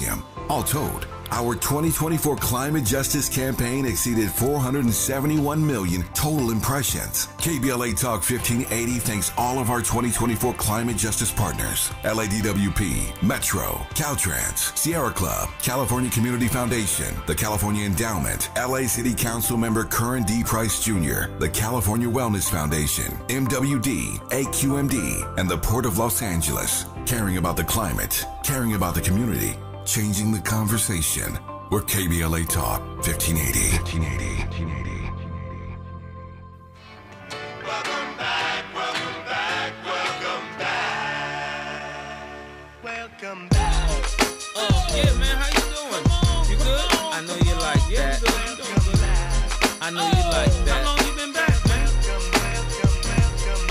Symposium. All told, our 2024 climate justice campaign exceeded 471 million total impressions. KBLA Talk 1580 thanks all of our 2024 climate justice partners: LADWP, Metro, Caltrans, Sierra Club, California Community Foundation, the California Endowment, LA City Council member Curran D. Price Jr., the California Wellness Foundation, MWD, AQMD, and the Port of Los Angeles. Caring about the climate, caring about the community, changing the conversation. We're KBLA Talk 1580. 1580. Welcome back, welcome back, welcome back. Welcome back. Yeah, man, how you doing? You good? I know you like that. I know you like that. How long you been back, man?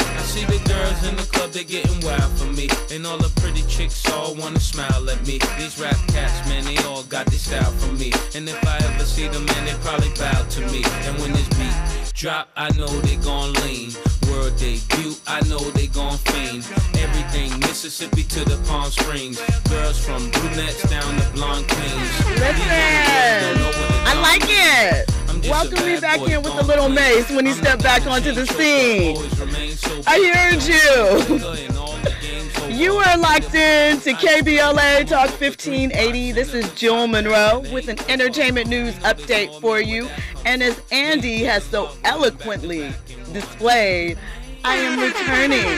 I see the girls in the club, they getting wild for me. And all the pretty chicks all wanna smile at me. These rap cats, man, they all got this style from me. And if I ever see them, man, they probably bow to me. And when this beat drop, I know they gon' lean. World debut, I know they gon' fiend. Everything Mississippi to the Palm Springs. Girls from brunettes down to blonde queens. Listen, I like it. Welcome me back in with the little Mace when he stepped back onto the scene. I heard you. You are locked in to KBLA Talk 1580. This is Jill Munroe with an entertainment news update for you. And as Andy has so eloquently displayed, I am returning.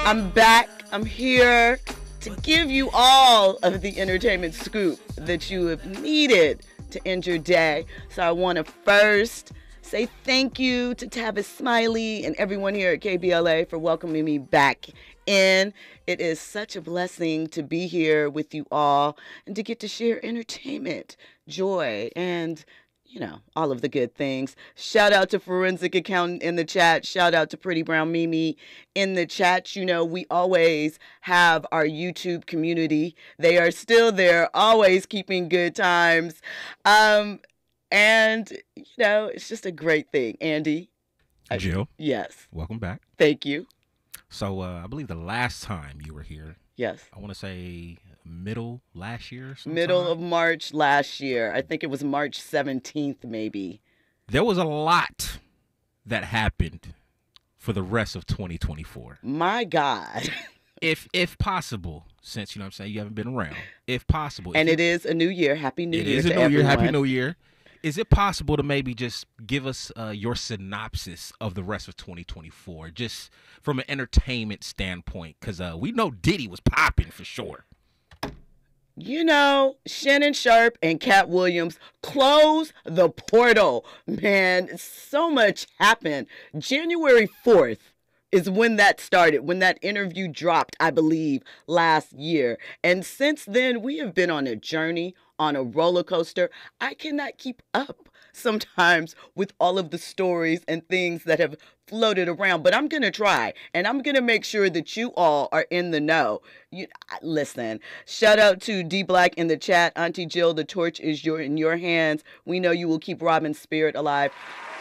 I'm back. I'm here to give you all of the entertainment scoop that you have needed to end your day. So I want to first say thank you to Tavis Smiley and everyone here at KBLA for welcoming me back in. It is such a blessing to be here with you all and to get to share entertainment, joy, and all of the good things. Shout out to Forensic Accountant in the chat. Shout out to Pretty Brown Mimi in the chat. We always have our YouTube community. They are still there, always keeping good times. And, it's just a great thing. Andy. Jill. Yes. Welcome back. Thank you. So I believe the last time you were here. Yes. I want to say middle last year. Sometime. Middle of March last year. I think it was March 17th, maybe. There was a lot that happened for the rest of 2024. My God. If possible, since, you haven't been around. If possible. And it is a new year. Happy New Year to everyone. It is a new everyone. year. Happy New Year. Is it possible to maybe just give us your synopsis of the rest of 2024, just from an entertainment standpoint? Because we know Diddy was popping for sure. Shannon Sharp and Cat Williams close the portal. Man, so much happened. January 4th is when that started, when that interview dropped, I believe, last year. And since then, we have been on a journey, on a roller coaster. I cannot keep up sometimes with all of the stories and things that have floated around, but I'm going to try, and I'm going to make sure that you all are in the know. Listen, shout out to D Black in the chat. Auntie Jill, the torch is in your hands. We know you will keep Robin's spirit alive.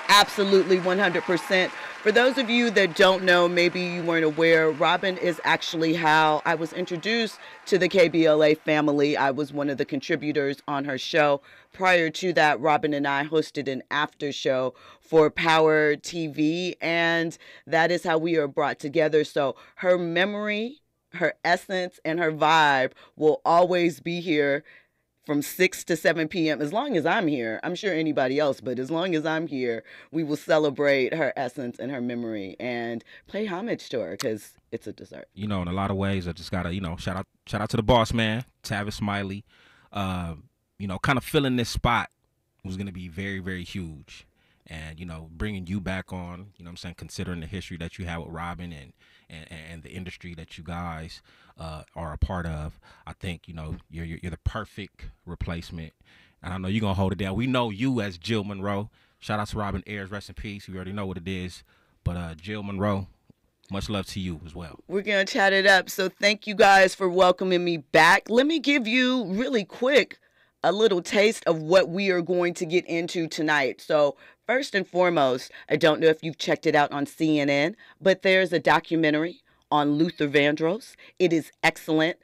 Absolutely, 100%. For those of you that don't know, maybe you weren't aware, Robin is actually how I was introduced to the KBLA family. I was one of the contributors on her show. Prior to that, Robin and I hosted an after show for Power TV, and that is how we are brought together. So her memory, her essence, and her vibe will always be here from 6 to 7 p.m. As long as I'm here, I'm sure anybody else, but as long as I'm here, we will celebrate her essence and her memory and pay homage to her because it's a dessert. In a lot of ways, I just got to, shout out to the boss man, Tavis Smiley. Kind of filling this spot was going to be very, very huge. And, bringing you back on, considering the history that you have with Robin and the industry that you guys are a part of, I think, you're the perfect replacement. And I know you're going to hold it down. We know you as Jill Munroe. Shout out to Robin Ayers, rest in peace. We already know what it is. But Jill Munroe, much love to you as well. We're going to chat it up. So thank you guys for welcoming me back. Let me give you really quick a little taste of what we are going to get into tonight. So first and foremost, I don't know if you've checked it out on CNN, but there's a documentary on Luther Vandross. It is excellent.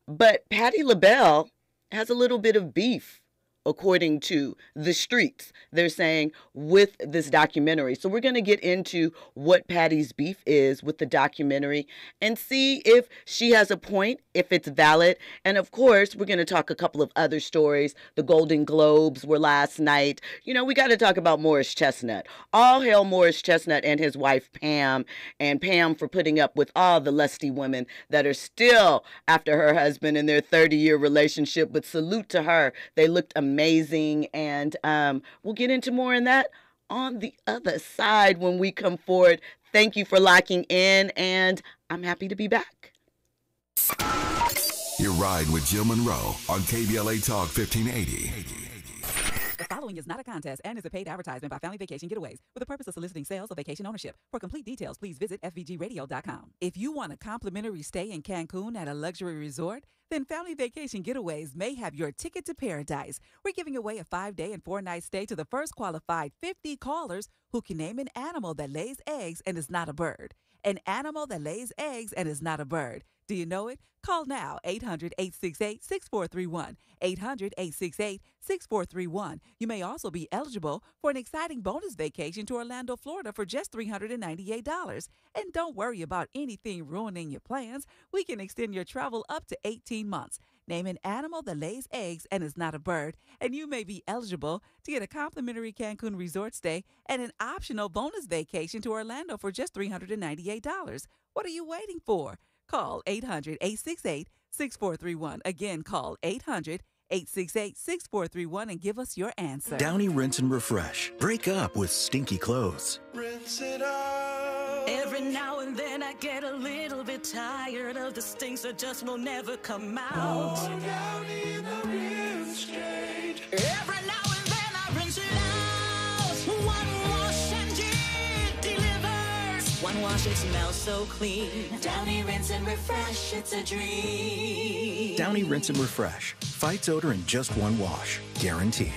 But Patti LaBelle has a little bit of beef, according to the streets, they're saying, with this documentary. So we're going to get into what Patti's beef is with the documentary and see if she has a point, if it's valid. And of course, we're going to talk a couple of other stories. The Golden Globes were last night. You know, we got to talk about Morris Chestnut. All hail Morris Chestnut and his wife, Pam, and Pam for putting up with all the lusty women that are still after her husband in their 30-year relationship. But salute to her. They looked amazing, and we'll get into more on that on the other side when we come forward. Thank you for locking in, and I'm happy to be back. You're riding with Jill Munroe on KBLA Talk 1580. The following is not a contest and is a paid advertisement by Family Vacation Getaways with the purpose of soliciting sales of vacation ownership. For complete details, please visit fvgradio.com. If you want a complimentary stay in Cancun at a luxury resort, then Family Vacation Getaways may have your ticket to paradise. We're giving away a 5-day and 4-night stay to the first qualified 50 callers who can name an animal that lays eggs and is not a bird. An animal that lays eggs and is not a bird. Do you know it? Call now, 800-868-6431, 800-868-6431. You may also be eligible for an exciting bonus vacation to Orlando, Florida for just $398. And don't worry about anything ruining your plans. We can extend your travel up to 18 months. Name an animal that lays eggs and is not a bird, and you may be eligible to get a complimentary Cancun resort stay and an optional bonus vacation to Orlando for just $398. What are you waiting for? Call 800-868-6431. Again, call 800-868-6431 and give us your answer. Downy Rinse and Refresh. Break up with stinky clothes. Rinse it out. Every now and then I get a little bit tired of the stinks that just will never come out. Pour down in the rinse straight. Every now and then I rinse it out. One wash and it delivers. One wash, it smells so clean. Downy Rinse and Refresh, it's a dream. Downy Rinse and Refresh. Fights odor in just one wash. Guaranteed.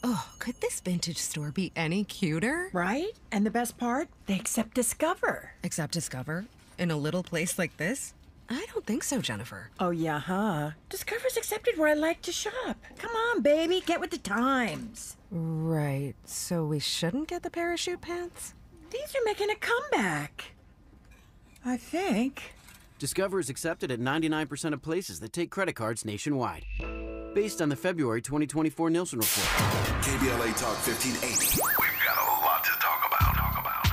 Oh, could this vintage store be any cuter? Right? And the best part? They accept Discover. Accept Discover? In a little place like this? I don't think so, Jennifer. Oh, yeah, huh? Discover's accepted where I like to shop. Come on, baby, get with the times. Right, so we shouldn't get the parachute pants? These are making a comeback. I think. Discover is accepted at 99% of places that take credit cards nationwide. Based on the February 2024 Nielsen report. KBLA Talk 1580. We've got a lot to talk about.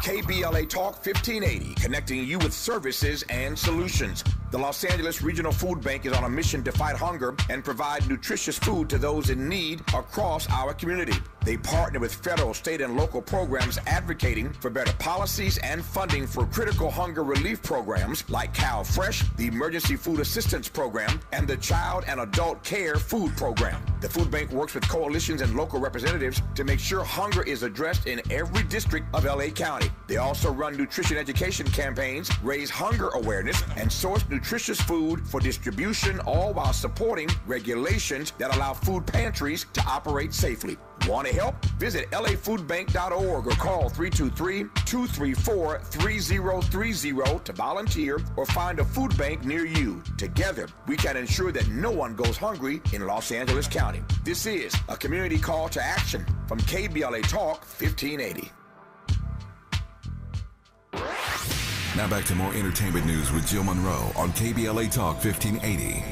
KBLA Talk 1580, connecting you with services and solutions. The Los Angeles Regional Food Bank is on a mission to fight hunger and provide nutritious food to those in need across our community. They partner with federal, state, and local programs advocating for better policies and funding for critical hunger relief programs like Cal Fresh, the Emergency Food Assistance Program, and the Child and Adult Care Food Program. The food bank works with coalitions and local representatives to make sure hunger is addressed in every district of LA County. They also run nutrition education campaigns, raise hunger awareness, and source nutritious food for distribution, all while supporting regulations that allow food pantries to operate safely. Want to help? Visit lafoodbank.org or call 323-234-3030 to volunteer or find a food bank near you. Together, we can ensure that no one goes hungry in Los Angeles County. This is a community call to action from KBLA Talk 1580. Now back to more entertainment news with Jill Munroe on KBLA Talk 1580.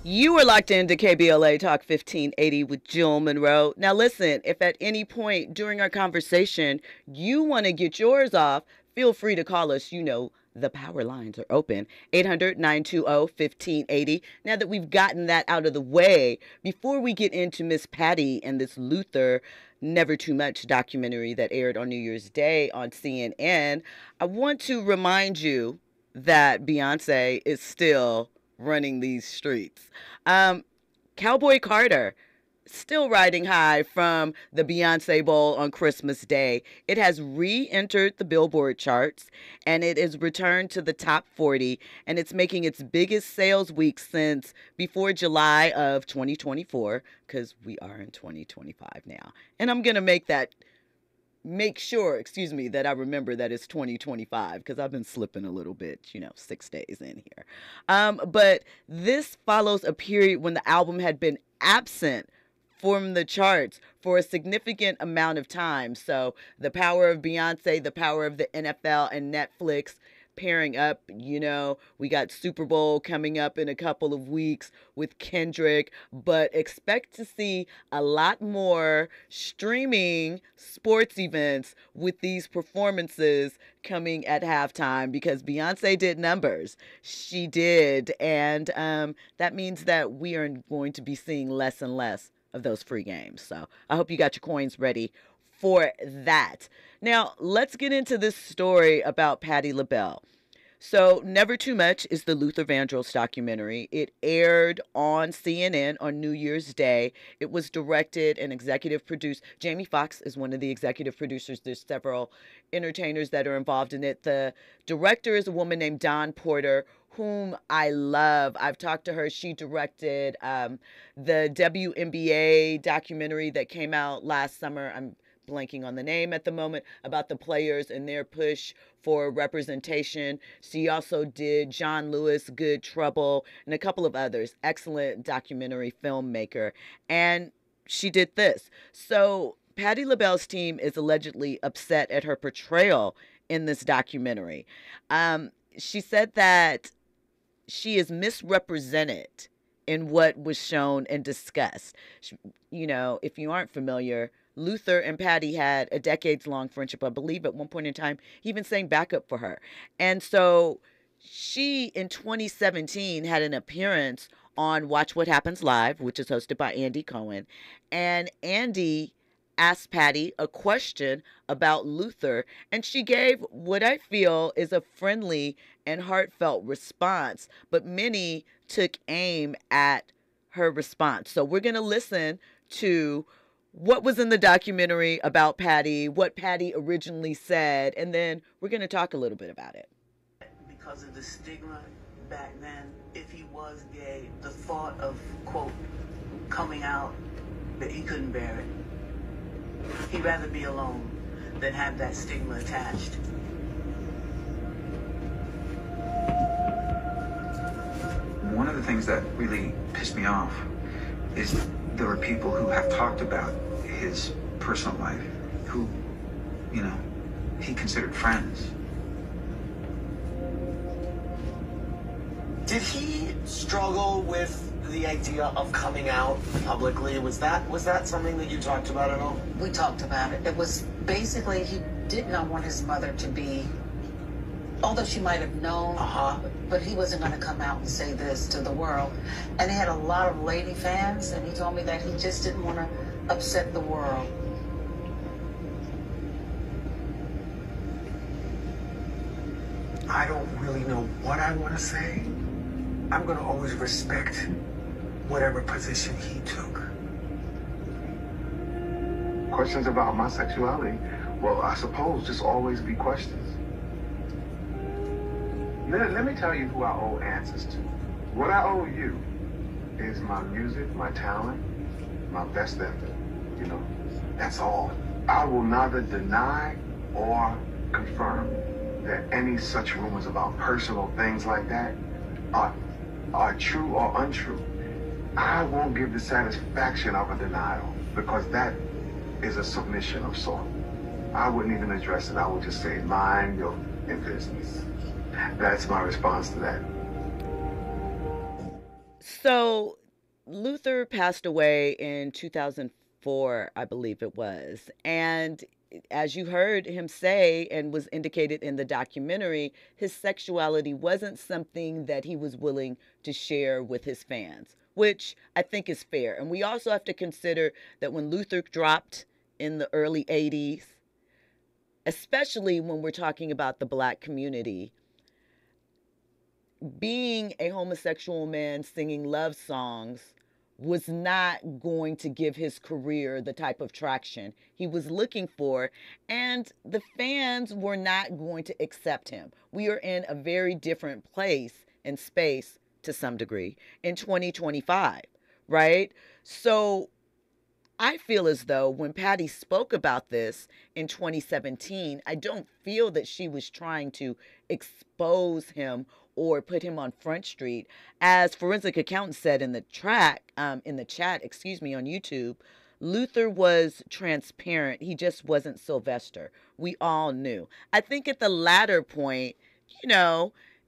You are locked into KBLA Talk 1580 with Jill Munroe. Now listen, if at any point during our conversation you want to get yours off, feel free to call us. You know, the power lines are open. 800-920-1580. Now that we've gotten that out of the way, before we get into Miss Patti and this Luther Never Too Much documentary that aired on New Year's Day on CNN, I want to remind you that Beyonce is still running these streets. Cowboy Carter still riding high from the Beyonce Bowl on Christmas Day. It has re-entered the Billboard charts and it is returned to the top 40, and it's making its biggest sales week since before July of 2024, because we are in 2025 now. And I'm going to make that make sure, excuse me, that I remember that it's 2025 because I've been slipping a little bit, 6 days in here. But this follows a period when the album had been absent from the charts for a significant amount of time. So the power of Beyonce, the power of the NFL and Netflix pairing up, we got Super Bowl coming up in a couple of weeks with Kendrick, but expect to see a lot more streaming sports events with these performances coming at halftime because Beyonce did numbers. She did. And that means that we are going to be seeing less and less of those free games. So I hope you got your coins ready for that. Now, let's get into this story about Patti LaBelle. So, Never Too Much is the Luther Vandross documentary. It aired on CNN on New Year's Day. It was directed and executive produced. Jamie Foxx is one of the executive producers. There's several entertainers that are involved in it. The director is a woman named Dawn Porter, whom I love. I've talked to her. She directed the WNBA documentary that came out last summer. I'm blanking on the name at the moment, about the players and their push for representation. She also did John Lewis, Good Trouble, and a couple of others. Excellent documentary filmmaker. And she did this. So Patti LaBelle's team is allegedly upset at her portrayal in this documentary. She said that she is misrepresented in what was shown and discussed. If you aren't familiar, Luther and Patti had a decades-long friendship. I believe at one point in time, he even sang backup for her. And so she, in 2017, had an appearance on Watch What Happens Live, which is hosted by Andy Cohen. And Andy asked Patti a question about Luther, and she gave what I feel is a friendly and heartfelt response, but many took aim at her response. So we're going to listen to what was in the documentary about Patti, what Patti originally said, and then we're going to talk a little bit about it. Because of the stigma back then, if he was gay, the thought of, quote, coming out, that he couldn't bear it. He'd rather be alone than have that stigma attached. One of the things that really pissed me off is there were people who have talked about his personal life who, he considered friends. Did he struggle with the idea of coming out publicly? Was that something that you talked about at all? We talked about it. It was basically he did not want his mother to be, although she might have known, but he wasn't going to come out and say this to the world. And he had a lot of lady fans, and he told me that he just didn't want to upset the world. I don't really know what I want to say. I'm going to always respect whatever position he took. Questions about my sexuality, well, I suppose just always be questions. Let me tell you who I owe answers to. What I owe you is my music, my talent, my best effort. That's all. I will neither deny or confirm that any such rumors about personal things like that are true or untrue. I won't give the satisfaction of a denial because that is a submission of sort. I wouldn't even address it. I would just say, mind your business. That's my response to that. So Luther passed away in 2004, I believe it was. And as you heard him say and was indicated in the documentary, his sexuality wasn't something that he was willing to share with his fans, which I think is fair. And we also have to consider that when Luther dropped in the early 80s, especially when we're talking about the Black community, being a homosexual man singing love songs was not going to give his career the type of traction he was looking for, and the fans were not going to accept him. We are in a very different place and space, to some degree, in 2025, right? So I feel as though when Patti spoke about this in 2017, I don't feel that she was trying to expose him or put him on Front Street. As Forensic Accountant said in the chat, excuse me, on YouTube, Luther was transparent. He just wasn't Sylvester. We all knew. I think at the latter point,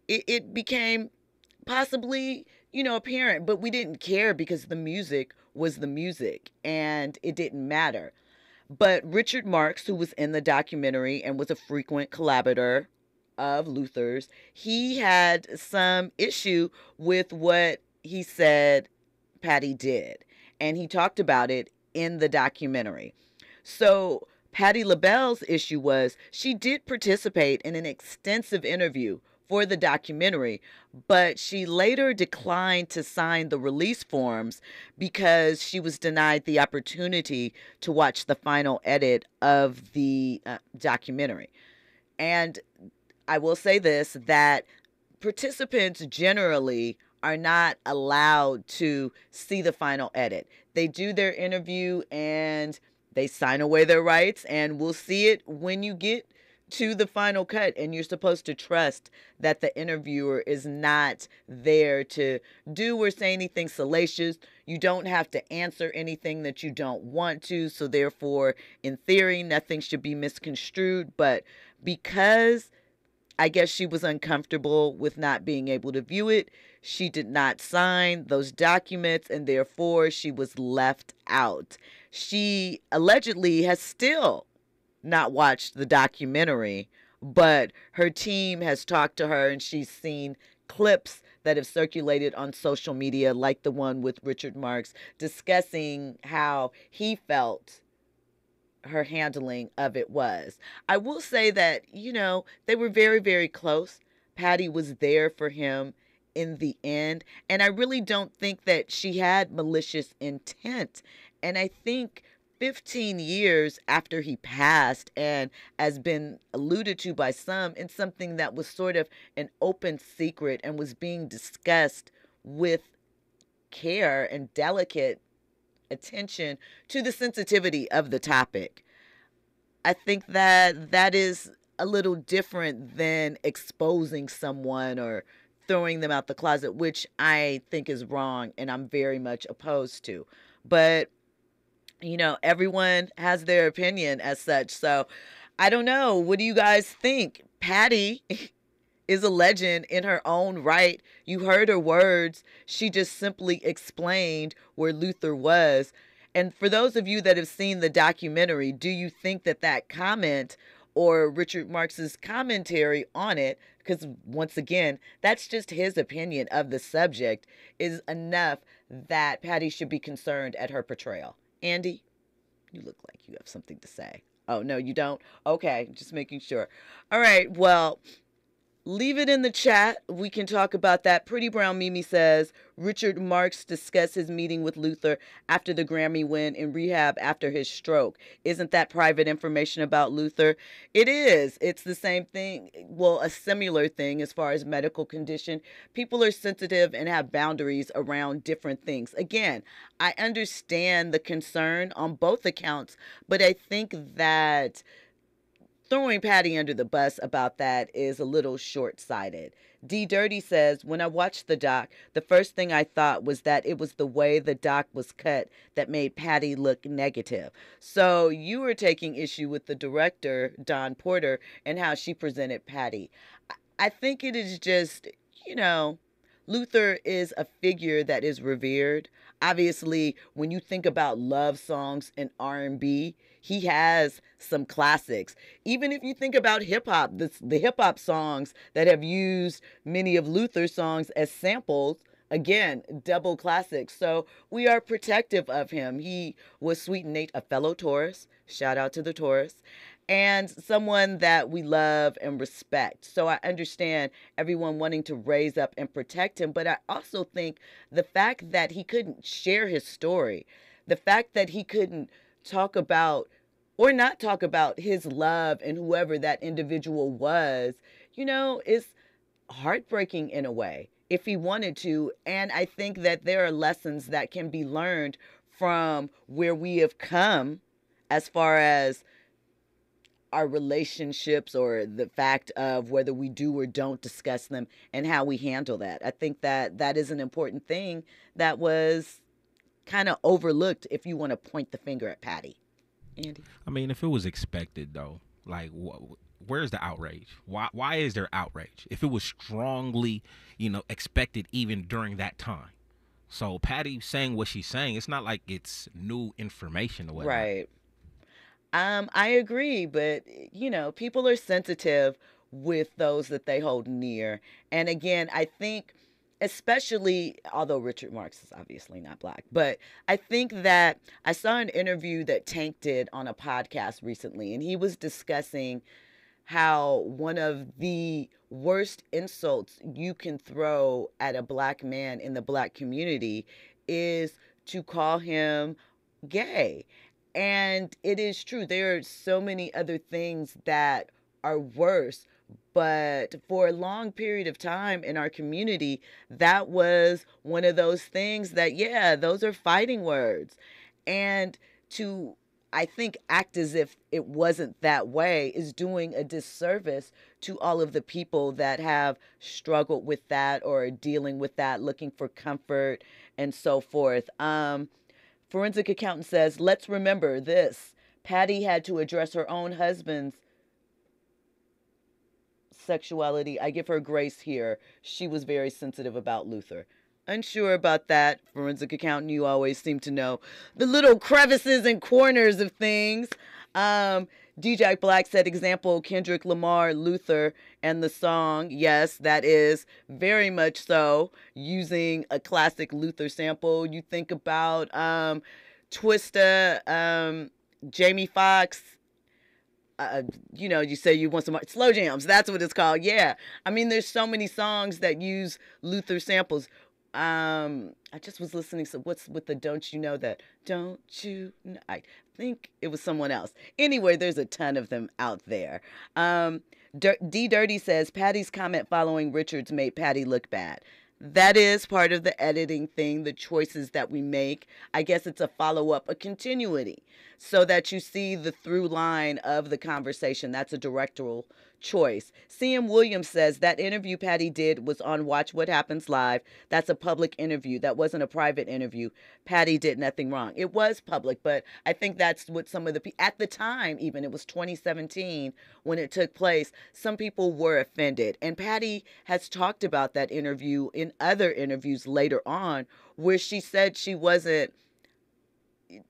it became possibly, apparent, but we didn't care because the music was the music and it didn't matter. But Richard Marx, who was in the documentary and was a frequent collaborator of Luther's, he had some issue with what he said Patti did. And he talked about it in the documentary. So Patti LaBelle's issue was she did participate in an extensive interview for the documentary, but she later declined to sign the release forms because she was denied the opportunity to watch the final edit of the documentary. And I will say this, that participants generally are not allowed to see the final edit. They do their interview and they sign away their rights, and we'll see it when you get to the final cut, and you're supposed to trust that the interviewer is not there to do or say anything salacious. You don't have to answer anything that you don't want to, so therefore, in theory, nothing should be misconstrued. But because I guess she was uncomfortable with not being able to view it, she did not sign those documents, and therefore she was left out. She allegedly has still not watched the documentary, but her team has talked to her and she's seen clips that have circulated on social media, like the one with Richard Marx, discussing how he felt her handling of it was. I will say that, they were very, very close. Patti was there for him in the end, and I really don't think that she had malicious intent. And I think 15 years after he passed, and has been alluded to by some in something that was sort of an open secret and was being discussed with care and delicate attention to the sensitivity of the topic, I think that is a little different than exposing someone or throwing them out the closet, which I think is wrong and I'm very much opposed to. But everyone has their opinion as such. So I don't know. What do you guys think? Patti is a legend in her own right. You heard her words. She just simply explained where Luther was. And for those of you that have seen the documentary, do you think that comment or Richard Marx's commentary on it, because once again, that's just his opinion of the subject, is enough that Patti should be concerned at her portrayal? Andy, you look like you have something to say. Oh, no, you don't? Okay, just making sure. All right, well, leave it in the chat. We can talk about that. Pretty Brown Mimi says, Richard Marx discussed his meeting with Luther after the Grammy win in rehab after his stroke. Isn't that private information about Luther? It is. It's the same thing. Well, a similar thing as far as medical condition. People are sensitive and have boundaries around different things. Again, I understand the concern on both accounts, but I think that throwing Patti under the bus about that is a little short-sighted. D Dirty says, when I watched the doc, the first thing I thought was that it was the way the doc was cut that made Patti look negative. So you were taking issue with the director, Don Porter, and how she presented Patti. I think it is just, Luther is a figure that is revered. Obviously, when you think about love songs and R&B, he has some classics. Even if you think about hip-hop, the hip-hop songs that have used many of Luther's songs as samples, again, double classics. So we are protective of him. He was Sweet and Nate, a fellow Taurus. Shout out to the Taurus. And someone that we love and respect. So I understand everyone wanting to raise up and protect him. But I also think the fact that he couldn't share his story, the fact that he couldn't talk about or not talk about his love and whoever that individual was, is heartbreaking in a way if he wanted to. And I think that there are lessons that can be learned from where we have come as far as our relationships or the fact of whether we do or don't discuss them and how we handle that. I think that that is an important thing that was kind of overlooked if you want to point the finger at Patti. Andy? I mean, if it was expected, though, like, where's the outrage? Why is there outrage? If it was strongly, expected even during that time. So Patti saying what she's saying, it's not like it's new information or whatever. Right. I agree, but people are sensitive with those that they hold near. And again, I think especially, although Richard Marx is obviously not black, but I think that I saw an interview that Tank did on a podcast recently, and he was discussing how one of the worst insults you can throw at a black man in the black community is to call him gay. And it is true. There are so many other things that are worse. But for a long period of time in our community, that was one of those things that, yeah, those are fighting words. And to, I think, act as if it wasn't that way is doing a disservice to all of the people that have struggled with that or are dealing with that, looking for comfort and so forth. Forensic accountant says, let's remember this. Patti had to address her own husband's sexuality. I give her grace here. She was very sensitive about Luther. Unsure about that. Forensic accountant, you always seem to know the little crevices and corners of things. DJ Black said, example, Kendrick Lamar, Luther, and the song. Yes, that is very much so using a classic Luther sample. You think about Twista, Jamie Foxx. You say you want some slow jams. That's what it's called. Yeah. I mean, there's so many songs that use Luther samples. I just was listening. So what's with the don't you know that? Don't you know? I think it was someone else. Anyway, there's a ton of them out there. D Dirty says, Patti's comment following Richards made Patti look bad. That is part of the editing thing, the choices that we make. I guess it's a follow-up, a continuity, so that you see the through line of the conversation. That's a directorial choice. CM Williams says that interview Patti did was on Watch What Happens Live. That's a public interview. That wasn't a private interview. Patti did nothing wrong. It was public, but I think that's what some of the people, at the time even, it was 2017 when it took place, some people were offended. And Patti has talked about that interview in other interviews later on where she said she wasn't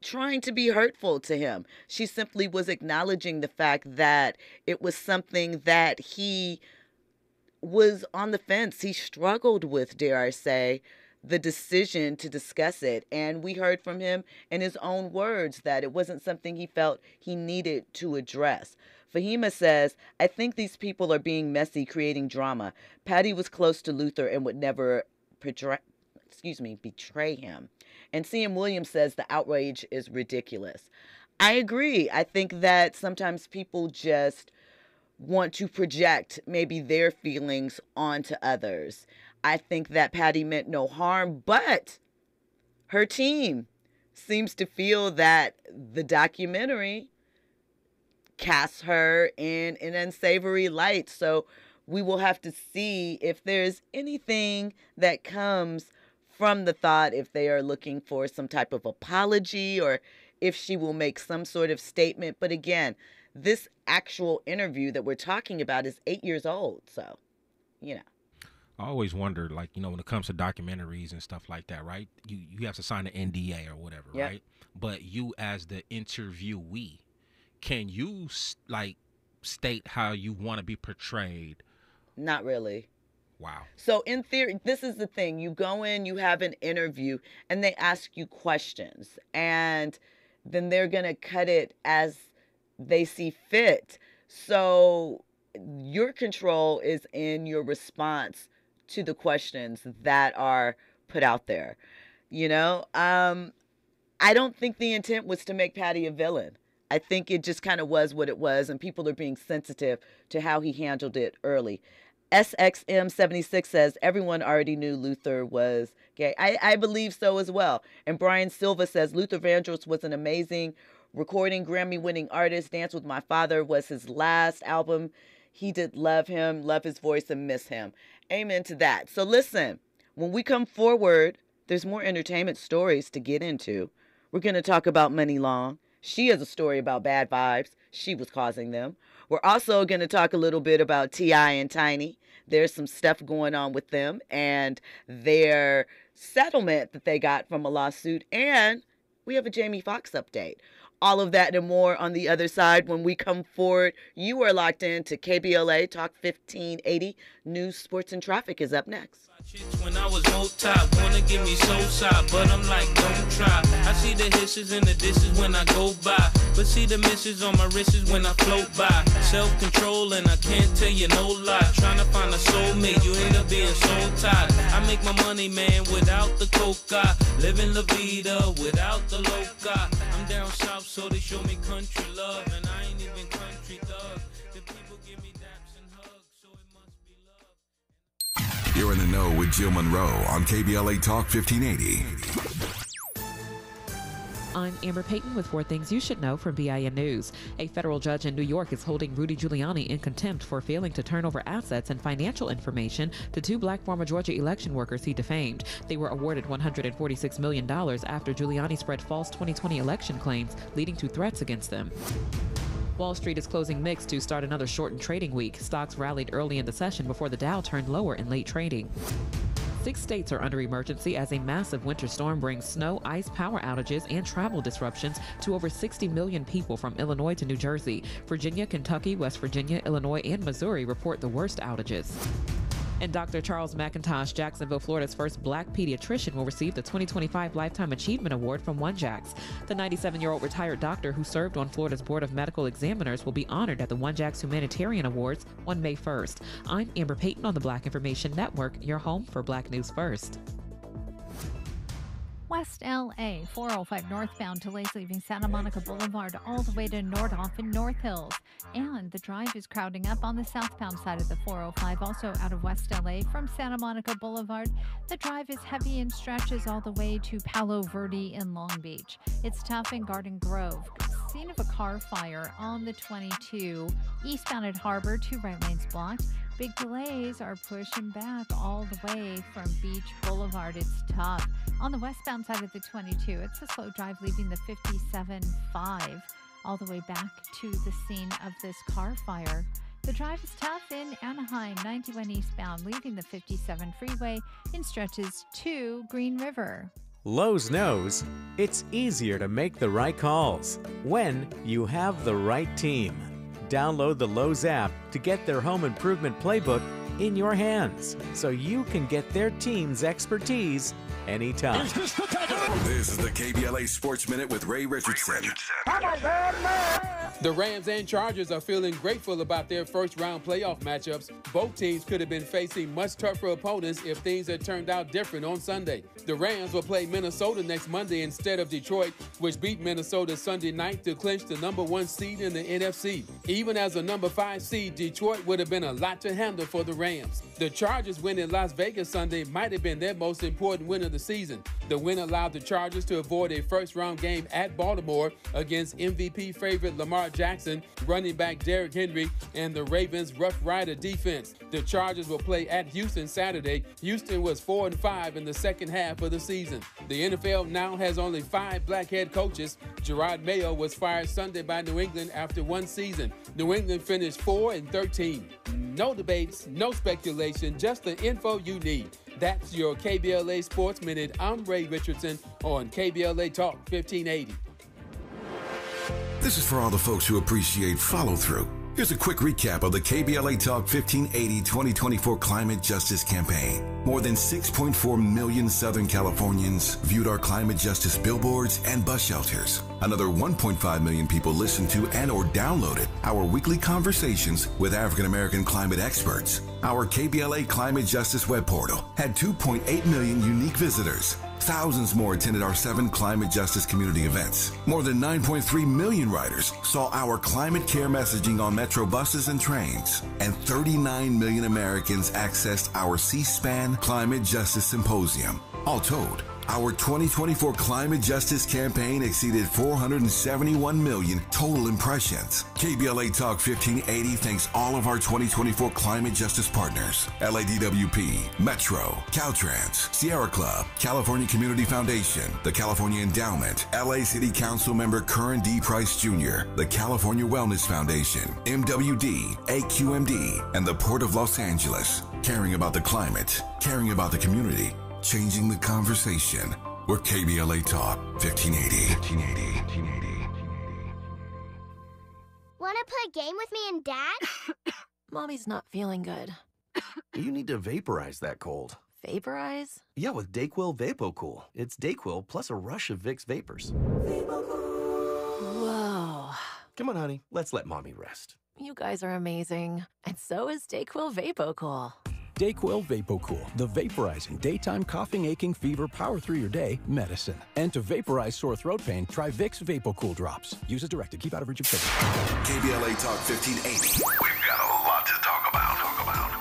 trying to be hurtful to him. She simply was acknowledging the fact that it was something that he was on the fence. He struggled with, dare I say, the decision to discuss it. And we heard from him in his own words that it wasn't something he felt he needed to address. Fahima says, I think these people are being messy, creating drama. Patti was close to Luther and would never betray him. And CM Williams says the outrage is ridiculous. I agree. I think that sometimes people just want to project maybe their feelings onto others. I think that Patti meant no harm, but her team seems to feel that the documentary casts her in an unsavory light. So we will have to see if there's anything that comes from the thought, if they are looking for some type of apology or if she will make some sort of statement. But again, this actual interview that we're talking about is 8 years old. So, I always wonder, like, when it comes to documentaries and stuff like that, right? You have to sign an NDA or whatever, yep, right? But you as the interviewee, can you, state how you want to be portrayed? Not really. Wow. So in theory, this is the thing. You go in, you have an interview, and they ask you questions. And then they're going to cut it as they see fit. So your control is in your response to the questions that are put out there. I don't think the intent was to make Patti a villain. I think it just kind of was what it was, and people are being sensitive to how he handled it early. SXM76 says, everyone already knew Luther was gay. I believe so as well. And Brian Silva says, Luther Vandross was an amazing recording, Grammy-winning artist. Dance with My Father was his last album. He did love him, love his voice, and miss him. Amen to that. So listen, when we come forward, there's more entertainment stories to get into. We're going to talk about Money Long. She has a story about bad vibes. She was causing them. We're also going to talk a little bit about T.I. and Tiny. There's some stuff going on with them and their settlement that they got from a lawsuit. And we have a Jamie Foxx update. All of that and more on the other side when we come forward. You are locked in to KBLA Talk 1580. News, Sports, and Traffic is up next. When I was old top, wanna give me soul side, but I'm like, don't try. I see the hisses and the dishes when I go by, but see the misses on my wrists when I float by. Self-control and I can't tell you no lie. Trying to find a soulmate, you end up being soul tied. I make my money, man, without the coca. Living la vida without the loca. I'm down south, so they show me country love, and I ain't even country thug. The people give me daps and hugs, so it must be love. You're in the know with Jill Munroe on KBLA Talk 1580. I'm Amber Payton with 4 things you should know from BIN News. A federal judge in New York is holding Rudy Giuliani in contempt for failing to turn over assets and financial information to 2 black former Georgia election workers he defamed. They were awarded $146 million after Giuliani spread false 2020 election claims, leading to threats against them. Wall Street is closing mixed to start another shortened trading week. Stocks rallied early in the session before the Dow turned lower in late trading. 6 states are under emergency as a massive winter storm brings snow, ice, power outages, and travel disruptions to over 60 million people from Illinois to New Jersey. Virginia, Kentucky, West Virginia, Illinois, and Missouri report the worst outages. And Dr. Charles McIntosh, Jacksonville, Florida's first black pediatrician, will receive the 2025 Lifetime Achievement Award from OneJax. The 97-year-old retired doctor who served on Florida's Board of Medical Examiners will be honored at the OneJax Humanitarian Awards on May 1st. I'm Amber Payton on the Black Information Network, your home for Black News First. West LA, 405 northbound, delays leaving Santa Monica Boulevard all the way to Nordhoff and North Hills. And the drive is crowding up on the southbound side of the 405, also out of West LA from Santa Monica Boulevard. The drive is heavy and stretches all the way to Palo Verde in Long Beach. It's tough in Garden Grove. Scene of a car fire on the 22, eastbound at Harbor, 2 right lanes blocked. Big delays are pushing back all the way from Beach Boulevard. It's tough. On the westbound side of the 22, it's a slow drive leaving the 57-5 all the way back to the scene of this car fire. The drive is tough in Anaheim, 91 eastbound, leaving the 57 freeway in stretches to Green River. Lowe's knows it's easier to make the right calls when you have the right team. Download the Lowe's app to get their home improvement playbook in your hands so you can get their team's expertise anytime. This is the KBLA Sports Minute with Ray Richardson. The Rams and Chargers are feeling grateful about their first-round playoff matchups. Both teams could have been facing much tougher opponents if things had turned out different on Sunday. The Rams will play Minnesota next Monday instead of Detroit, which beat Minnesota Sunday night to clinch the #1 seed in the NFC. Even as a #5 seed, Detroit would have been a lot to handle for the Rams. The Chargers' win in Las Vegas Sunday might have been their most important win of the season. The win allowed the Chargers to avoid a first-round game at Baltimore against MVP favorite Lamar Jackson, running back Derrick Henry, and the Ravens' Rough Rider defense. The Chargers will play at Houston Saturday. Houston was 4-5 in the second half of the season. The NFL now has only 5 black head coaches. Gerard Mayo was fired Sunday by New England after 1 season. New England finished 4-13. No debates, no speculation, just the info you need. That's your KBLA Sports Minute. I'm Ray Richardson on KBLA Talk 1580. This is for all the folks who appreciate follow-through. Here's a quick recap of the KBLA Talk 1580 2024 Climate Justice Campaign. More than 6.4 million Southern Californians viewed our climate justice billboards and bus shelters. Another 1.5 million people listened to and or downloaded our weekly conversations with African American climate experts. Our KBLA Climate Justice web portal had 2.8 million unique visitors. Thousands more attended our 7 climate justice community events. More than 9.3 million riders saw our climate care messaging on metro buses and trains. And 39 million Americans accessed our C-SPAN Climate Justice Symposium. All told, our 2024 climate justice campaign exceeded 471 million total impressions. KBLA Talk 1580 thanks all of our 2024 climate justice partners: LADWP, Metro, Caltrans, Sierra Club, California Community Foundation, the California Endowment, LA City Council member Curran D. Price Jr., the California Wellness Foundation, MWD, AQMD, and the Port of Los Angeles. Caring about the climate, caring about the community, changing the conversation. We're KBLA Talk 1580. Want to play a game with me and Dad? Mommy's not feeling good. You need to vaporize that cold. Vaporize? Yeah, with Dayquil VapoCool. It's Dayquil plus a rush of Vicks vapors. Whoa. Come on, honey. Let's let Mommy rest. You guys are amazing. And so is Dayquil VapoCool. Dayquil VapoCool, the vaporizing daytime coughing, aching, fever, power through your day medicine. And to vaporize sore throat pain, try Vicks VapoCool drops. Use as directed. Keep out of reach of children. KBLA Talk 1580. We've got a lot to talk about.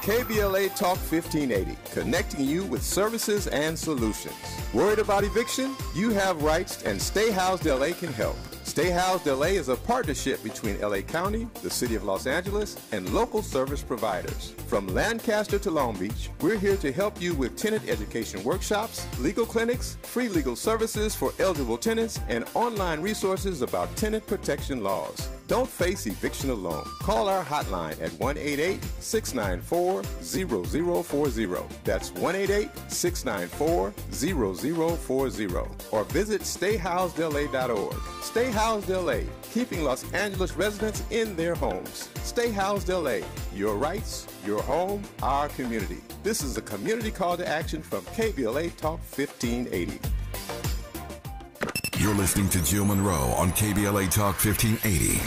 KBLA Talk 1580, connecting you with services and solutions. Worried about eviction? You have rights, and Stay Housed LA can help. Stay Housed LA is a partnership between LA County, the City of Los Angeles, and local service providers. From Lancaster to Long Beach, we're here to help you with tenant education workshops, legal clinics, free legal services for eligible tenants, and online resources about tenant protection laws. Don't face eviction alone. Call our hotline at 1-888-694-0040. That's 1-888-694-0040. Or visit stayhousedla.org. Stay Housed LA, keeping Los Angeles residents in their homes. Stay Housed LA, your rights, your home, our community. This is a community call to action from KBLA Talk 1580. You're listening to Jill Munroe on KBLA Talk 1580.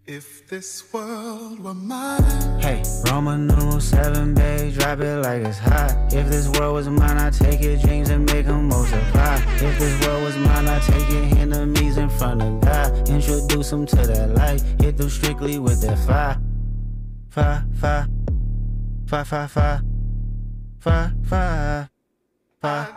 If this world were mine. Hey, Roman numeral 7, babe, drop it like it's hot. If this world was mine, I'd take your dreams and make them multiply. If this world was mine, I'd take your enemies in front of God. Introduce them to that light, hit them strictly with that fire. Fire, fire, fire, fire, fire, fire, fire, fire.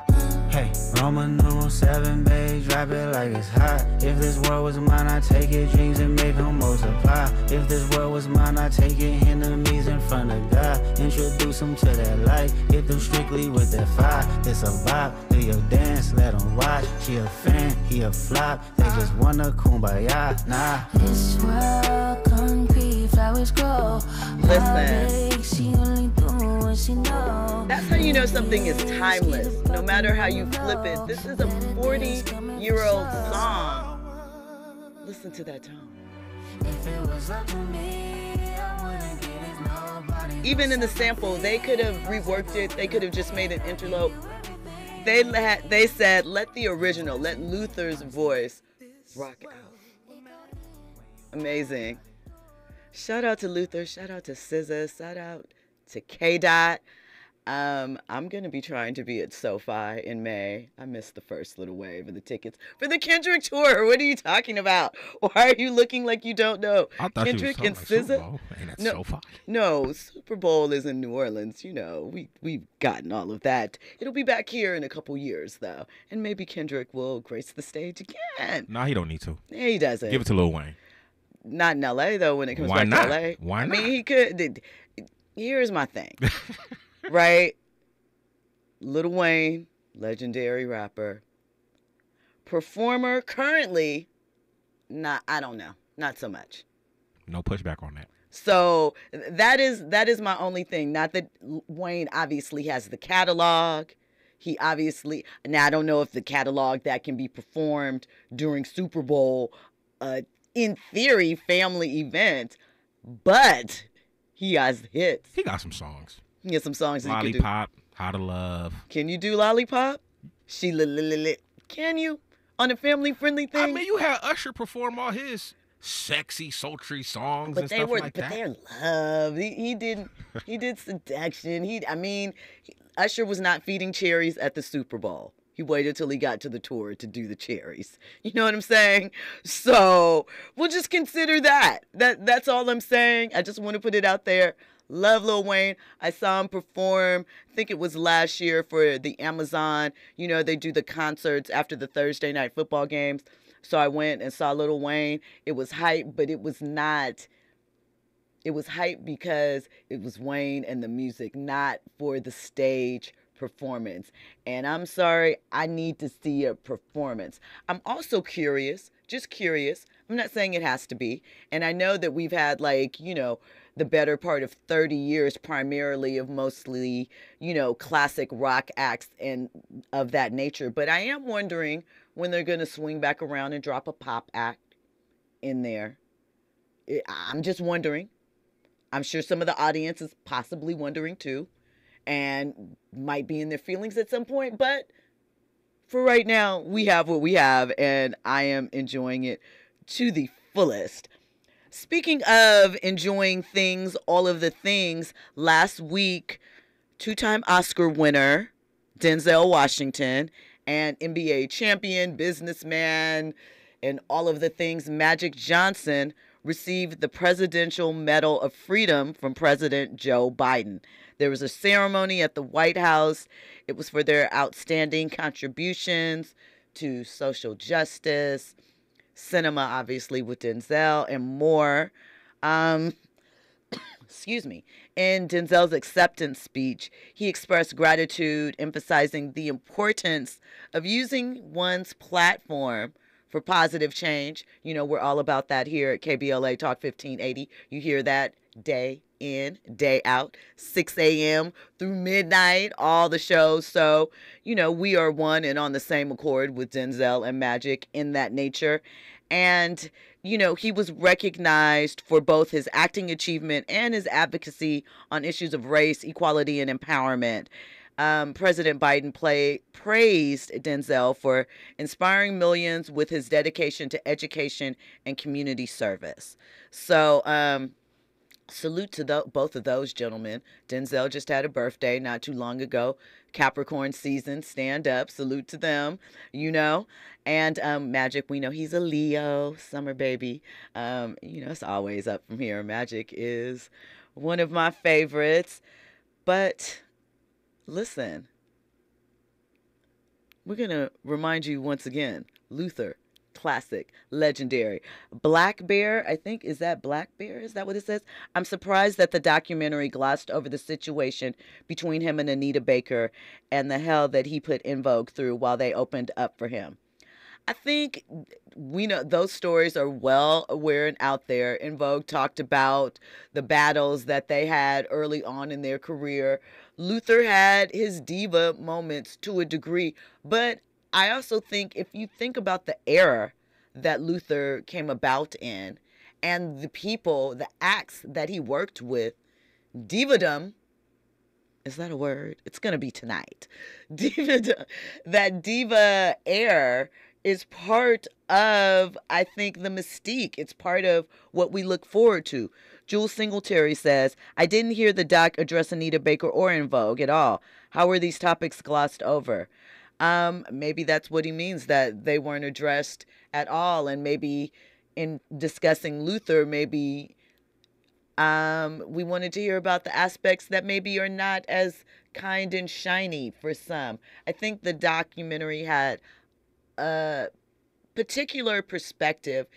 Hey, Roman numeral 7, babe, drop it like it's hot. If this world was mine, I'd take your dreams and make them multiply. If this world was mine, I'd take your enemies in front of God. Introduce them to that light, hit them strictly with that fire. It's a bop, do your dance, let them watch. She a fan, he a flop, they just wanna kumbaya, nah. This world concrete, flowers grow. Listen. She only do what she knows. That's how you know something is timeless. No matter how you flip it, this is a 40-year-old song. Listen to that tone. Even in the sample, they could have reworked it. They could have just made an interlope. They said, let the original, let Luther's voice rock out. Amazing. Shout out to Luther. Shout out to SZA. Shout out to K-Dot. I'm going to be trying to be at SoFi in May. I missed the first little wave of the tickets for the Kendrick tour. What are you talking about? Why are you looking like you don't know? I thought Kendrick you and was talking SZA? like Super Bowl. Ain't that SoFi? No, Super Bowl is in New Orleans. You know, we've gotten all of that. It'll be back here in a couple years, though. And maybe Kendrick will grace the stage again. Nah, he don't need to. Yeah, he doesn't. Give it to Lil Wayne. Not in L.A., though, when it comes Why back not? to L.A. Why I not? mean, he could. Here's my thing, right? Lil Wayne, legendary rapper. Performer, currently, I don't know. Not so much. No pushback on that. So that is my only thing. Not that Wayne obviously has the catalog. He obviously, now I don't know if the catalog that can be performed during Super Bowl, in theory, family event, but he has hits. He got some songs. He has some songs that Lollipop, How to Love. Can you do Lollipop? She lit. Can you? on a family-friendly thing. I mean, you had Usher perform all his sexy, sultry songs and stuff like that. But they're love. He did seduction. Usher was not feeding cherries at the Super Bowl. He waited till he got to the tour to do the cherries. You know what I'm saying? So we'll just consider that. That's all I'm saying. I just want to put it out there. Love Lil Wayne. I saw him perform, I think it was last year for the Amazon. You know, they do the concerts after the Thursday night football games. So I went and saw Lil Wayne. It was hype, but it was not. It was hype because it was Wayne and the music, not for the stage performance. And I'm sorry, I need to see a performance. I'm also curious, just curious. I'm not saying it has to be. And I know that we've had the better part of 30 years primarily of mostly, classic rock acts and of that nature. But I am wondering when they're going to swing back around and drop a pop act in there. I'm just wondering. I'm sure some of the audience is possibly wondering too and might be in their feelings at some point. But for right now, we have what we have, and I am enjoying it to the fullest. Speaking of enjoying things, all of the things, last week, two-time Oscar winner Denzel Washington and NBA champion, businessman, and all of the things, Magic Johnson, received the Presidential Medal of Freedom from President Joe Biden. There was a ceremony at the White House. It was for their outstanding contributions to social justice, cinema, obviously, with Denzel, and more. Excuse me. In Denzel's acceptance speech, he expressed gratitude, emphasizing the importance of using one's platform for positive change. You know, we're all about that here at KBLA Talk 1580. You hear that day in, day out, 6 a.m. through midnight, all the shows. So, we are one and on the same accord with Denzel and Magic in that nature. And, he was recognized for both his acting achievement and his advocacy on issues of race, equality, and empowerment. President Biden praised Denzel for inspiring millions with his dedication to education and community service. So, salute to both of those gentlemen. Denzel just had a birthday not too long ago. Capricorn season, stand up. Salute to them, And Magic, we know he's a Leo, summer baby. It's always up from here. Magic is one of my favorites. But listen, we're going to remind you once again, Luther, classic, legendary. Black Bear, I think, is that Black Bear? Is that what it says? I'm surprised that the documentary glossed over the situation between him and Anita Baker and the hell that he put En Vogue through while they opened up for him. I think we know those stories are well aware and out there. En Vogue talked about the battles that they had early on in their career. Luther had his diva moments to a degree, but I also think if you think about the era that Luther came about in and the people, the acts that he worked with, divadom, is that a word? It's going to be tonight. Divadom, that diva air is part of, I think, the mystique. It's part of what we look forward to. Jules Singletary says, I didn't hear the doc address Anita Baker or En Vogue at all. How were these topics glossed over? Maybe that's what he means, that they weren't addressed at all. And maybe in discussing Luther, maybe we wanted to hear about the aspects that maybe are not as kind and shiny for some. I think the documentary had a particular perspective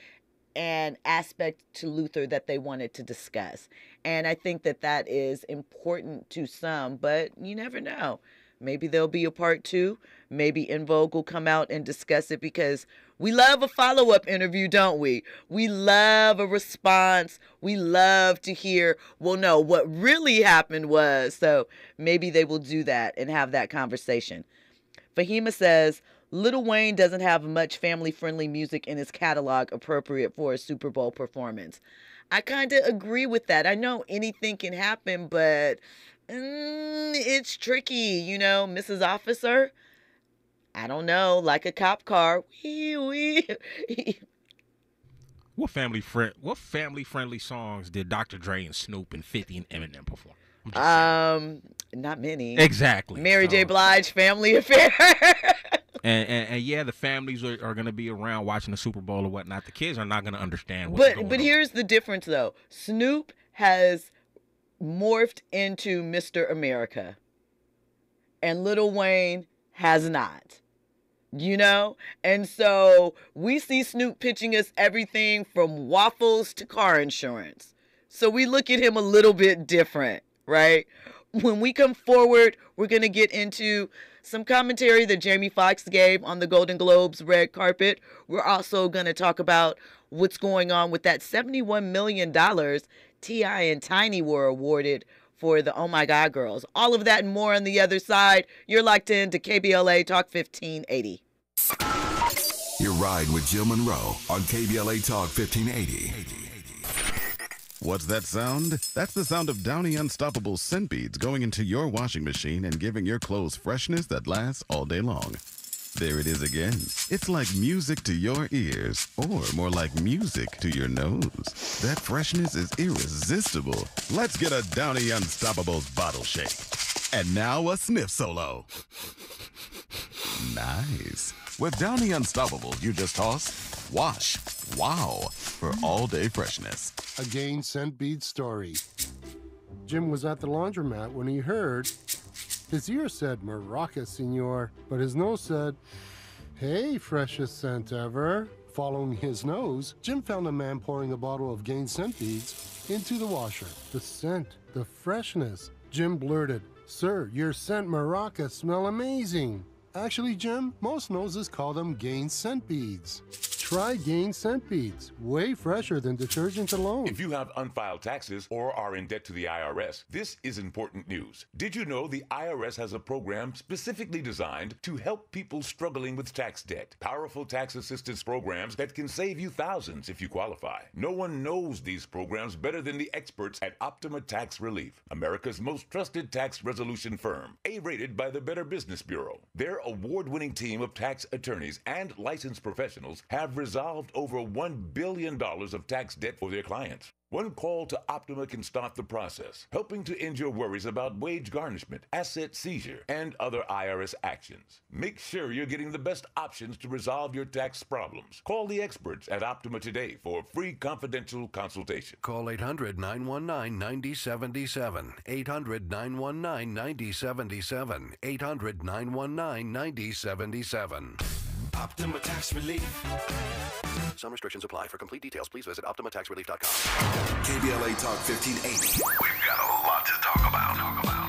and aspect to Luther that they wanted to discuss. And I think that that is important to some, but you never know. Maybe there'll be a part 2. Maybe En Vogue will come out and discuss it, because we love a follow-up interview, don't we? We love a response. We love to hear, well, no, what really happened was. So maybe they will do that and have that conversation. Fahima says, Lil Wayne doesn't have much family-friendly music in his catalog appropriate for a Super Bowl performance. I kind of agree with that. I know anything can happen, but it's tricky, Mrs. Officer. I don't know, like a cop car. What family friendly songs did Dr. Dre and Snoop and 50 and Eminem perform? Not many. Exactly. Mary J. Blige, Family Affair. and yeah, the families are going to be around watching the Super Bowl or whatnot. The kids are not going to understand what's going on. But here's the difference, though. Snoop has morphed into Mr. America, and Lil Wayne has not. You know? And so we see Snoop pitching us everything from waffles to car insurance. So we look at him a little bit different, right? When we come forward, we're going to get into some commentary that Jamie Foxx gave on the Golden Globes red carpet. We're also going to talk about what's going on with that $71 million T.I. and Tiny were awarded for the Oh My God Girls. All of that and more on the other side. You're locked in to KBLA Talk 1580. You're riding with Jill Munroe on KBLA Talk 1580. What's that sound? That's the sound of Downy Unstoppable scent beads going into your washing machine and giving your clothes freshness that lasts all day long. There it is again. It's like music to your ears, or more like music to your nose. That freshness is irresistible. Let's get a Downy Unstoppables bottle shake. And now a sniff solo. Nice. With Downy Unstoppables, you just toss, wash, wow, for all-day freshness. A Gain scent bead story. Jim was at the laundromat when he heard his ear said, "Maraca, senor," but his nose said, "Hey, freshest scent ever." Following his nose, Jim found a man pouring a bottle of Gain scent beads into the washer. The scent, the freshness. Jim blurted, "Sir, your scent Maraca smell amazing." Actually, Jim, most noses call them Gain scent beads. Try Gain scent beads. Way fresher than detergent alone. If you have unfiled taxes or are in debt to the IRS, this is important news. Did you know the IRS has a program specifically designed to help people struggling with tax debt? Powerful tax assistance programs that can save you thousands if you qualify. No one knows these programs better than the experts at Optima Tax Relief, America's most trusted tax resolution firm, A-rated by the Better Business Bureau. Their award-winning team of tax attorneys and licensed professionals have resolved over $1 billion of tax debt for their clients. One call to Optima can start the process, helping to end your worries about wage garnishment, asset seizure, and other IRS actions. Make sure you're getting the best options to resolve your tax problems. Call the experts at Optima today for a free confidential consultation. Call 800-919-9077. 800-919-9077. 800-919-9077. Optima Tax Relief. Some restrictions apply. For complete details, please visit OptimaTaxRelief.com. KBLA Talk 1580. We've got a lot to talk about.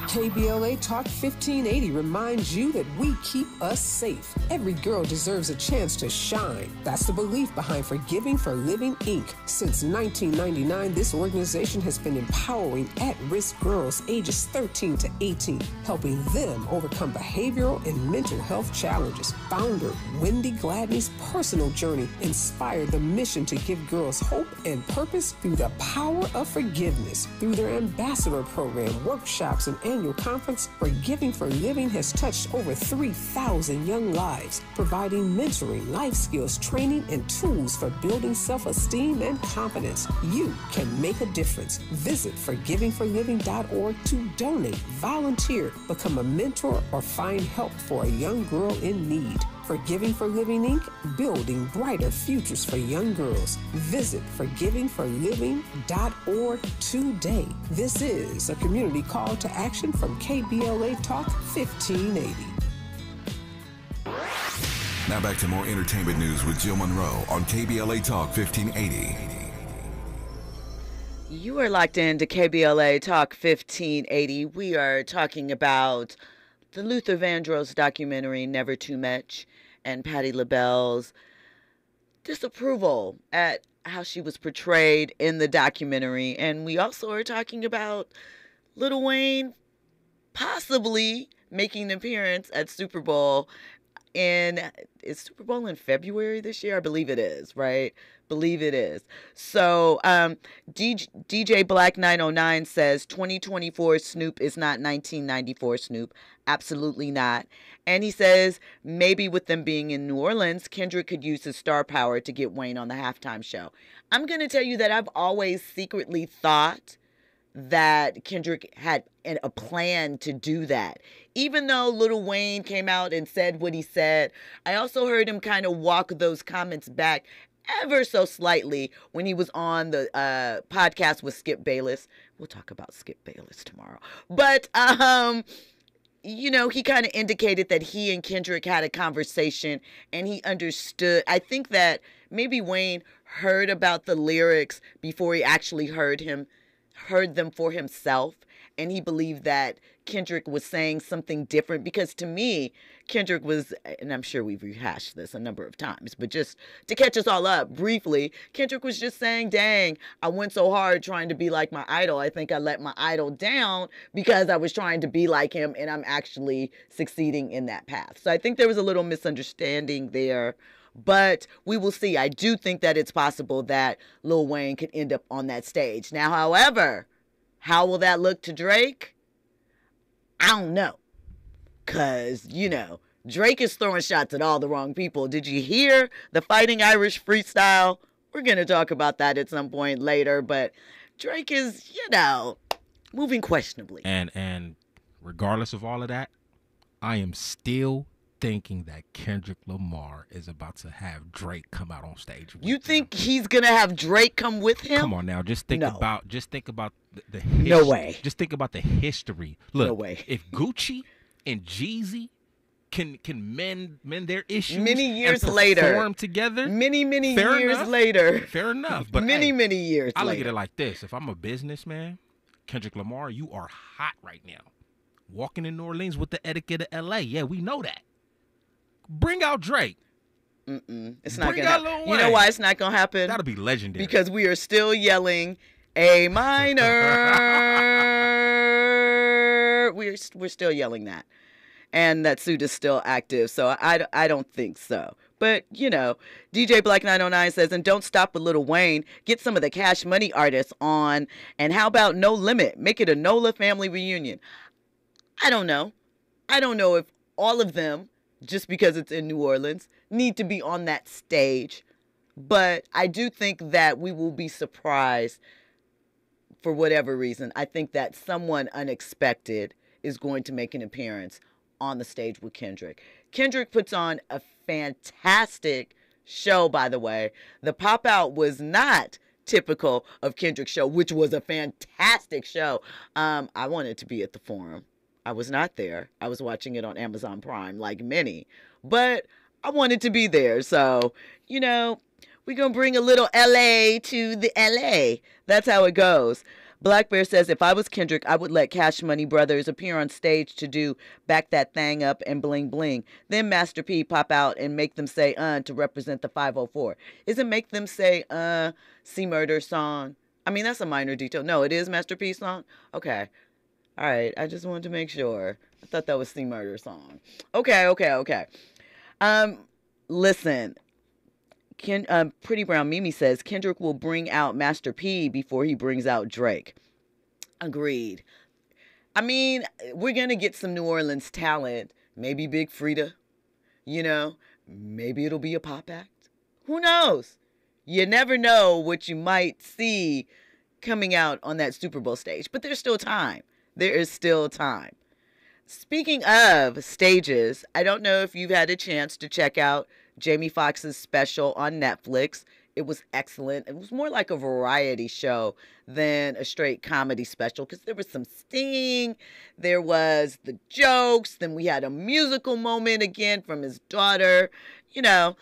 KBLA Talk 1580 reminds you that we keep us safe. Every girl deserves a chance to shine. That's the belief behind Forgiving for Living, Inc. Since 1999, this organization has been empowering at-risk girls ages 13 to 18, helping them overcome behavioral and mental health challenges. Founder Wendy Gladney's personal journey inspired the mission to give girls hope and purpose through the power of forgiveness. Through their ambassador program, workshops, and annual conference, Forgiving for Living has touched over 3,000 young lives, providing mentoring, life skills, training, and tools for building self-esteem and confidence. You can make a difference. Visit forgivingforliving.org to donate, volunteer, become a mentor, or find help for a young girl in need. Forgiving for Living, Inc., building brighter futures for young girls. Visit forgivingforliving.org today. This is a community call to action from KBLA Talk 1580. Now back to more entertainment news with Jill Munroe on KBLA Talk 1580. You are locked in to KBLA Talk 1580. We are talking about the Luther Vandross documentary, Never Too Much, and Patti LaBelle's disapproval at how she was portrayed in the documentary. And we also are talking about Lil Wayne possibly making an appearance at Super Bowl. Is Super Bowl in February this year? I believe it is, right? Believe it is. So DJ Black 909 says 2024 Snoop is not 1994 Snoop. Absolutely not. And he says maybe with them being in New Orleans, Kendrick could use his star power to get Wayne on the halftime show. I'm going to tell you that I've always secretly thought that Kendrick had a plan to do that. Even though Lil Wayne came out and said what he said, I also heard him kind of walk those comments back ever so slightly when he was on the podcast with Skip Bayless. We'll talk about Skip Bayless tomorrow. But, you know, he kind of indicated that he and Kendrick had a conversation and he understood. I think that maybe Wayne heard about the lyrics before he actually heard them for himself. And he believed that Kendrick was saying something different, because to me, Kendrick was, and I'm sure we've rehashed this a number of times, but just to catch us all up briefly, Kendrick was just saying, dang, I went so hard trying to be like my idol. I think I let my idol down because I was trying to be like him, and I'm actually succeeding in that path. So I think there was a little misunderstanding there. But we will see. I do think that it's possible that Lil Wayne could end up on that stage. Now, however, how will that look to Drake? I don't know. Because, you know, Drake is throwing shots at all the wrong people. Did you hear the Fighting Irish freestyle? We're going to talk about that at some point later. But Drake is, you know, moving questionably. And regardless of all of that, I am still thinking that Kendrick Lamar is about to have Drake come out on stage. You think he's gonna have Drake come with him? Come on now, just think about the history. No way. Just think about the history. Look, no way. If Gucci and Jeezy can mend their issues many years and later, perform together, many years later, fair enough. But many years I later. look at it like this: if I'm a businessman, Kendrick Lamar, you are hot right now. Walking in New Orleans with the etiquette of LA, yeah, we know that. Bring out Drake. It's not going to happen. You know why it's not going to happen? That'll be legendary. Because we are still yelling A minor. We're still yelling that. And that suit is still active. So I don't think so. But, you know, DJ Black 909 says, and don't stop with Lil Wayne. Get some of the Cash Money artists on. And how about No Limit? Make it a NOLA family reunion. I don't know. I don't know if all of them, just because it's in New Orleans, need to be on that stage. But I do think that we will be surprised for whatever reason. I think that someone unexpected is going to make an appearance on the stage with Kendrick. Kendrick puts on a fantastic show, by the way. The Pop Out was not typical of Kendrick's show, which was a fantastic show. I wanted to be at the Forum. I was not there. I was watching it on Amazon Prime, like many. But I wanted to be there. So, you know, we're going to bring a little LA to the LA. That's how it goes. Black Bear says, if I was Kendrick, I would let Cash Money Brothers appear on stage to do Back That Thang Up and Bling Bling. Then Master P pop out and make them say, to represent the 504. Isn't Make Them Say, C Murder song? I mean, that's a minor detail. No, it is Master P's song? Okay. All right, I just wanted to make sure. I thought that was C Murder song. Okay. Listen, Pretty Brown Mimi says Kendrick will bring out Master P before he brings out Drake. Agreed. I mean, we're gonna get some New Orleans talent. Maybe Big Frida. You know, maybe it'll be a pop act. Who knows? You never know what you might see coming out on that Super Bowl stage. But there's still time. There is still time. Speaking of stages, I don't know if you've had a chance to check out Jamie Foxx's special on Netflix. It was excellent. It was more like a variety show than a straight comedy special, because there was some sting, there was the jokes, then we had a musical moment again from his daughter. You know,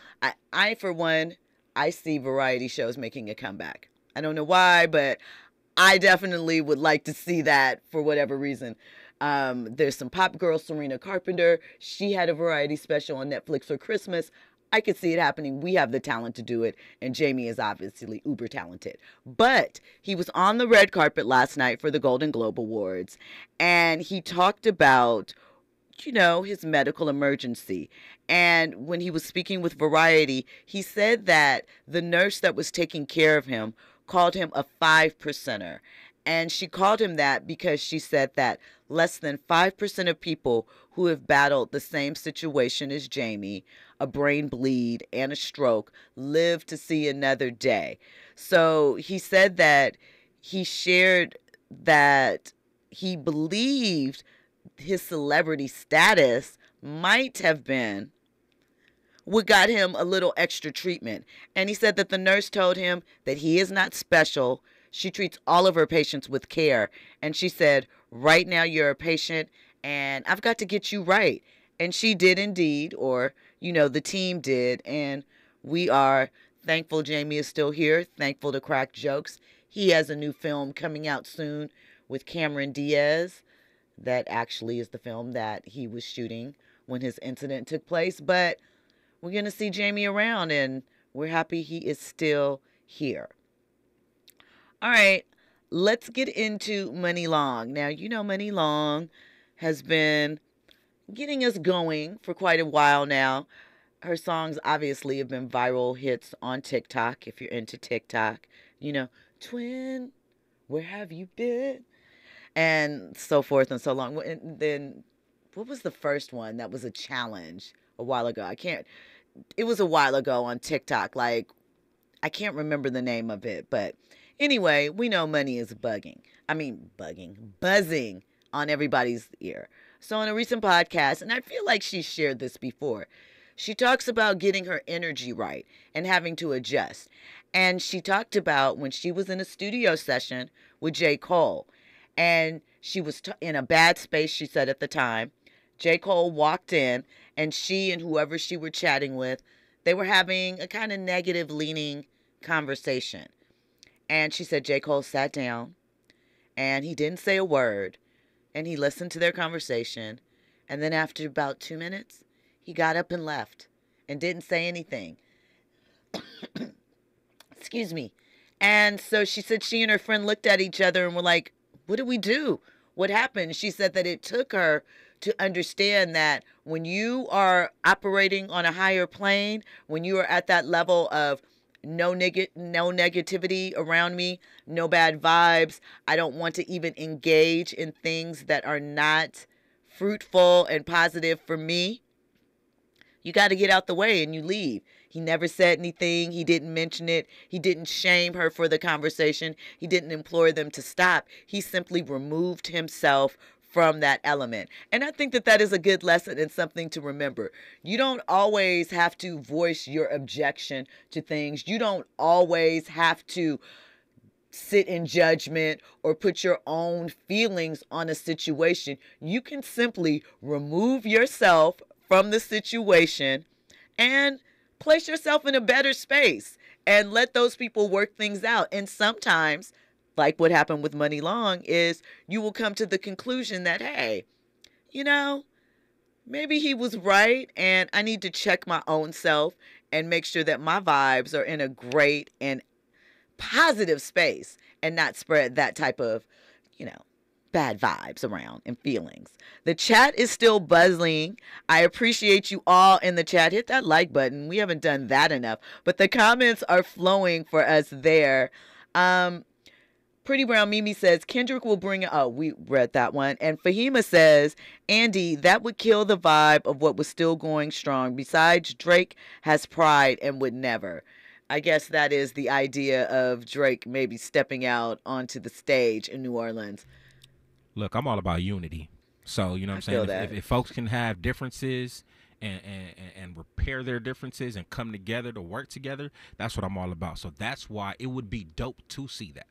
I for one, I see variety shows making a comeback. I don't know why, but I definitely would like to see that for whatever reason. There's some pop girl, Serena Carpenter. She had a variety special on Netflix for Christmas. I could see it happening. We have the talent to do it. And Jamie is obviously uber talented. But he was on the red carpet last night for the Golden Globe Awards. And he talked about his medical emergency. And when he was speaking with Variety, he said that the nurse that was taking care of him called him a 5%er. And she called him that because she said that less than 5% of people who have battled the same situation as Jamie, a brain bleed and a stroke, live to see another day. So he said that he shared that he believed his celebrity status might have been what got him a little extra treatment. And he said that the nurse told him that he is not special. She treats all of her patients with care. And she said, right now you're a patient and I've got to get you right. And she did indeed, or, the team did. And we are thankful Jamie is still here, thankful to crack jokes. He has a new film coming out soon with Cameron Diaz. That actually is the film that he was shooting when his incident took place. But we're going to see Jamie around, and we're happy he is still here. All right, let's get into Money Long. Now, Money Long has been getting us going for quite a while now. Her songs obviously have been viral hits on TikTok, if you're into TikTok. Twin, where have you been? And so forth and so long. And then, what was the first one that was a challenge a while ago? It was a while ago on TikTok. I can't remember the name of it. But anyway, we know money is buzzing on everybody's ear. So in a recent podcast, and I feel like she shared this before, she talks about getting her energy right and having to adjust. And she talked about when she was in a studio session with J. Cole. And she was in a bad space, she said at the time. J. Cole walked in, and she and whoever she were chatting with, they were having a kind of negative leaning conversation. And she said J. Cole sat down, and he didn't say a word, and he listened to their conversation. And then after about 2 minutes, he got up and left and didn't say anything. Excuse me. And so she said she and her friend looked at each other and were like, what did we do? What happened? She said that it took her to understand that when you are operating on a higher plane, when you are at that level of no negativity around me, no bad vibes, I don't want to even engage in things that are not fruitful and positive for me, you got to get out the way and you leave. He never said anything. He didn't mention it. He didn't shame her for the conversation. He didn't implore them to stop. He simply removed himself from that element. And I think that that is a good lesson and something to remember. You don't always have to voice your objection to things. You don't always have to sit in judgment or put your own feelings on a situation. You can simply remove yourself from the situation and place yourself in a better space and let those people work things out. And sometimes, like what happened with Money Long, is you will come to the conclusion that, hey, maybe he was right and I need to check my own self and make sure that my vibes are in a great and positive space and not spread that type of, bad vibes around and feelings. The chat is still buzzing. I appreciate you all in the chat. Hit that like button. We haven't done that enough, but the comments are flowing for us there. Pretty Brown Mimi says, Kendrick will bring it. Oh, we read that one. And Fahima says, Andy, that would kill the vibe of what was still going strong. Besides, Drake has pride and would never. I guess that is the idea of Drake maybe stepping out onto the stage in New Orleans. Look, I'm all about unity. So, you know what I'm saying? If folks can have differences and repair their differences and come together to work together, that's what I'm all about. So that's why it would be dope to see that.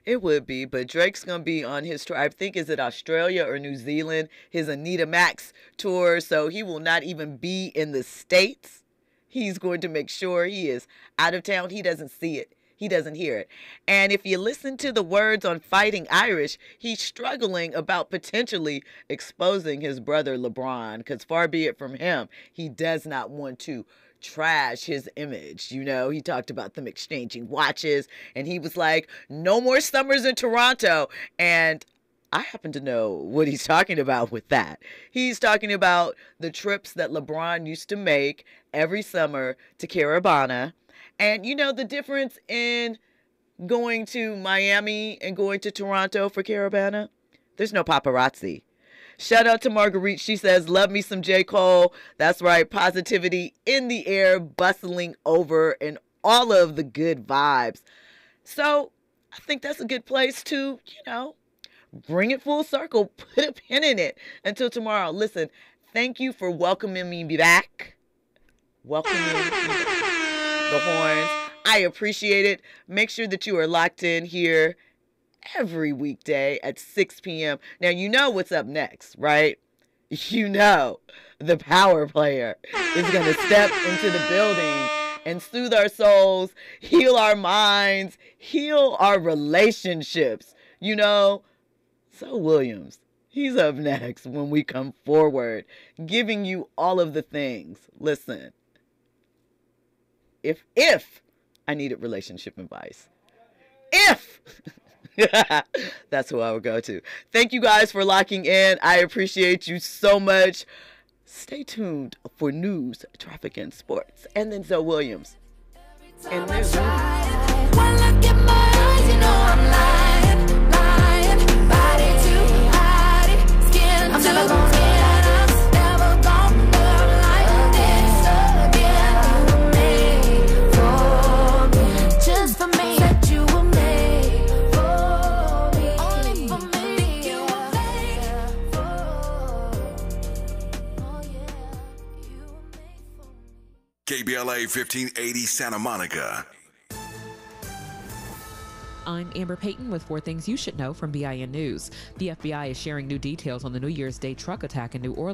It would be, but Drake's going to be on his tour. I think, is it Australia or New Zealand? His Anita Max tour. So he will not even be in the States. He's going to make sure he is out of town. He doesn't see it. He doesn't hear it. And if you listen to the words on Fighting Irish, he's struggling about potentially exposing his brother LeBron, because far be it from him, he does not want to trash his image. He talked about them exchanging watches, and he was like, no more summers in Toronto. And I happen to know what he's talking about with that. He's talking about the trips that LeBron used to make every summer to Carabana. And you know the difference in going to Miami and going to Toronto for Carabana? There's no paparazzi. Shout out to Marguerite. She says, love me some J. Cole. That's right. Positivity in the air, bustling over, and all of the good vibes. So I think that's a good place to, bring it full circle. Put a pin in it until tomorrow. Listen, thank you for welcoming me back. Welcoming the horns. I appreciate it. Make sure that you are locked in here every weekday at 6 p.m. Now, you know what's up next, right? You know the power player is going to step into the building and soothe our souls, heal our minds, heal our relationships. So Williams, he's up next when we come forward, giving you all of the things. Listen, if I needed relationship advice, that's who I would go to. Thank you guys for locking in. I appreciate you so much. Stay tuned for news, traffic, and sports. And then Zoe Williams. And news. When I look at my eyes, you know I'm lying, body to body, skin to skin. I'm never gonna love like this again. You were made for me, just for me. Said you were made for me, only for me. You were made for me. KBLA 1580 Santa Monica. I'm Amber Payton with 4 Things You Should Know from BIN News. The FBI is sharing new details on the New Year's Day truck attack in New Orleans.